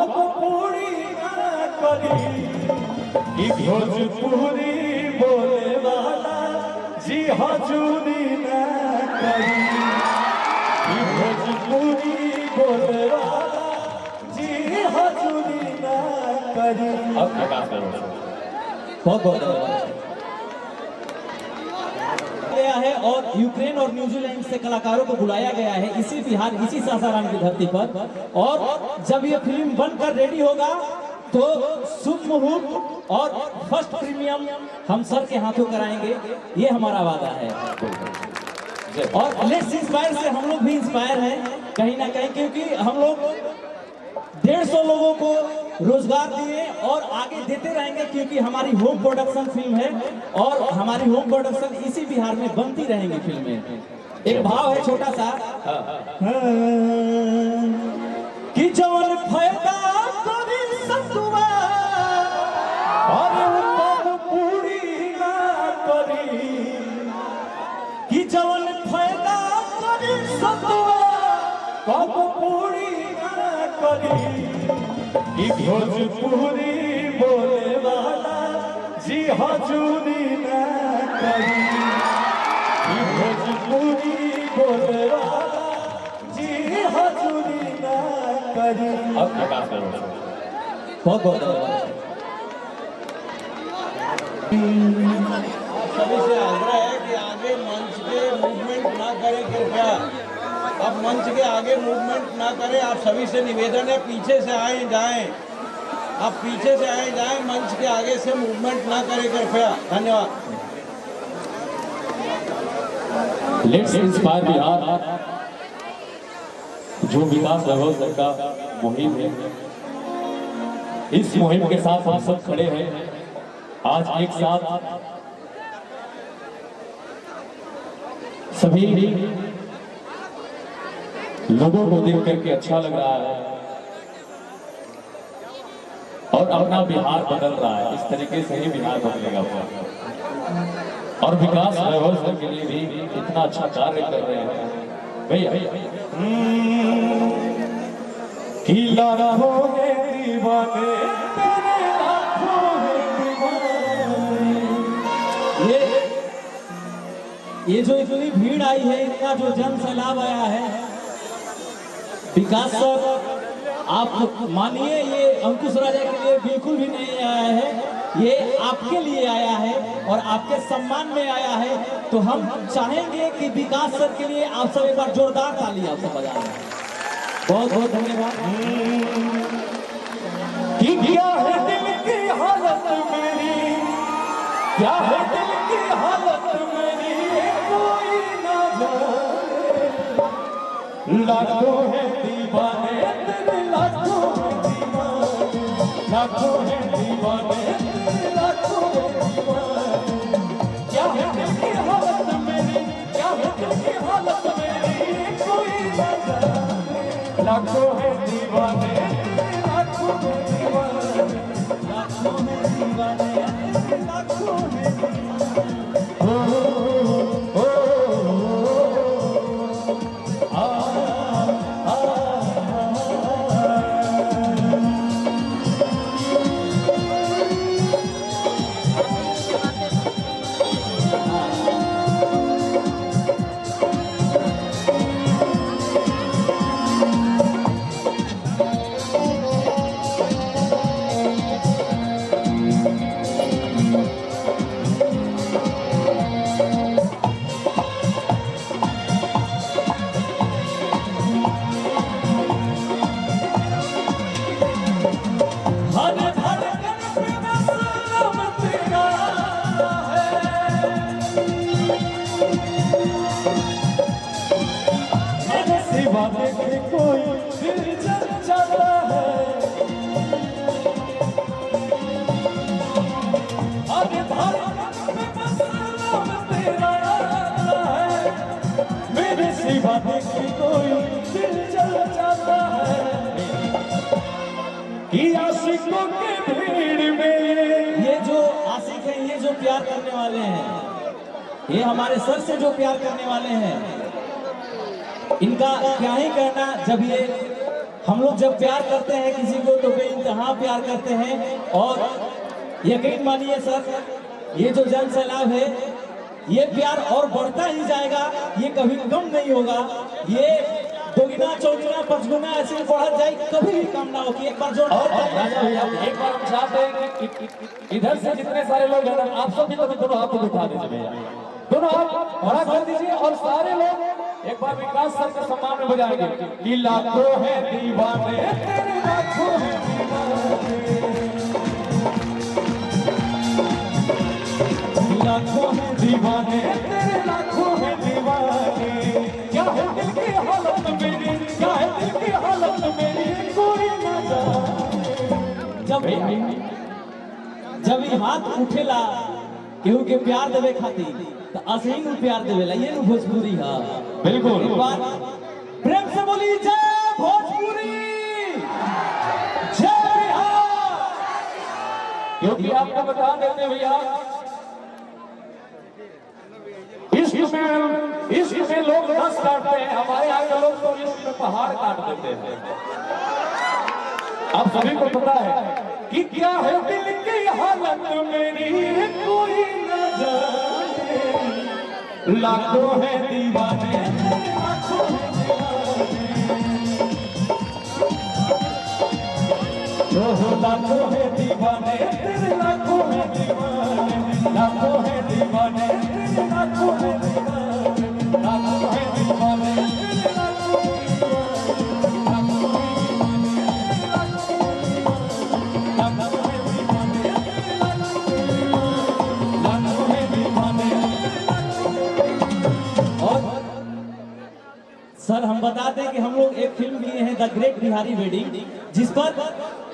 पूरी करी भोजपुरी बोले वाला जी हजूरी न करी भोजपुरी बोले वाला जी हजूरी न करी। बहुत बहुत गया है और यूक्रेन और न्यूजीलैंड से कलाकारों को बुलाया गया है इसी बिहार इसी सासाराम की धरती पर। और जब ये फिल्म बनकर रेडी होगा तो शुभ मुहूर्त और फर्स्ट प्रीमियम हम सर के हाथों कराएंगे, ये हमारा वादा है। और लेट्स इंस्पायर से हम लोग भी इंस्पायर हैं कहीं ना कहीं, क्योंकि हम लोग 150 लोगों को रोजगार दिए और आगे देते रहेंगे, क्योंकि हमारी होम प्रोडक्शन फिल्म है और हमारी होम प्रोडक्शन इसी बिहार में बनती रहेंगी फिल्में। एक भाव है छोटा सा कि जवन फायदा करी सतुआ और ऊपर पूरी ना करी कि जवन फायदा करी सतुआ कब पूरी ना करी भोजपुरी बोले वाला जी हजूरी न करी भोजपुरी बोले वाला जी हजूरी न करी। बहुत बहुत सभी से आग्रह है कि आगे मंच के मूवमेंट ना करें कृपया। आप मंच के आगे मूवमेंट ना करें। आप सभी से निवेदन है पीछे से आए जाएं, आप पीछे से आए जाएं, मंच के आगे से मूवमेंट ना करें कृपया। धन्यवाद। लेट्स इंस्पायर बिहार जो विकास वैभव सर का मुहिम है, इस मुहिम के साथ हम सब खड़े हैं आज एक साथ। सभी लोगों को देख करके अच्छा लग रहा है और अपना बिहार बदल रहा है। इस तरीके से ही बिहार बदलेगा और विकास वैभव सर के लिए भी इतना अच्छा कार्य कर रहे हैं भैया। खिला रहो है दीवाने तेरे आंखों में दीवाने। ये जो इतनी भीड़ आई है, इतना जो जन सैलाब आया है, विकास सर आप मानिए ये अंकुश राजा के लिए बिल्कुल भी नहीं आया है, ये आपके लिए आया है और आपके सम्मान में आया है। तो हम चाहेंगे कि विकास सर के लिए आप सब एक बार जोरदार ताली आप सब बजा दें। बहुत बहुत धन्यवाद। क्या है दिल की हालत मेरी, क्या है दिल की हालत मेरी, कोई ना जाने। लाखों है दीवाने तेरे, लाखों है दीवाने, लाखों है दीवाने तेरे, लाखों है दीवाने। क्या है दिल की हालत मेरी, क्या है दिल की हालत मेरी, कोई ना जाने। लाखों है दीवाने तेरे, लाखों है दीवाने, लाखों है दीवाने तेरे, लाखों है दीवाने। कोई दिल जल जाता है, अरे भारत में बस नाम तेरा आता है, मेरे सिवा देखी कोई दिल जल जाता है। कि आशिकों के भीड़ में ये जो आशिक हैं, ये जो प्यार करने वाले हैं, ये हमारे सर से जो प्यार करने वाले हैं, इनका क्या ही कहना। जब ये हम लोग जब प्यार करते हैं किसी को तो बेइंतहा प्यार करते हैं, और यकीन मानिए सर, ये जो जन सैलाब है ये प्यार और बढ़ता ही जाएगा, ये कभी कम नहीं होगा। ये दोगुना चौगुना पचगुना ऐसे बढ़त जाए, कभी भी कम ना हो कि एक बार जोर राजा भैया एक बार हम चाहते हैं कि इधर से जितने सारे लोग हैं ना, आप सब भी कभी दोनों हाथ को उठा दीजिए भैया, दोनों हाथ खड़ा कर दीजिए, और सारे लोग एक बार विकास सर के सम्मान में बजाएंगे कि लाखों है दीवाने तेरे, लाखों है दीवाने, लाखों है दीवाने तेरे, लाखों है दीवाने। क्या है दिल की हालत मेरी, क्या है दिल की हालत मेरी, कोई ना जाने। जब ये हाथ उठेला केहू के प्यार देवे खातिर तो असही नु प्यार देवेला, ये नु भोजपुरी है। बिल्कुल एक बार प्रेम से बोली जय भोजपुरी, जय बिहार। क्योंकि आपको बता देते भैया, इश्क में लोग 10 काटते हैं, हमारे यहाँ के लोग तो इश्क में पहाड़ काट देते हैं। आप सभी को पता है कि क्या है दिल की हालत मेरी, कोई न जाने, लाखों है दीवाने, लाखों है दीवाने, लाखों है दीवाने तेरे, लाखों है दीवाने, लाखों है दीवाने तेरे, लाखों है दीवाने, लाखों है दीवाने तेरे, लाखों है दीवाने, लाखों है दीवाने, लाखों है दीवाने। और सर हम बता दें कि हम लोग एक फिल्म लिए हैं द ग्रेट बिहारी वेडिंग, जिस पर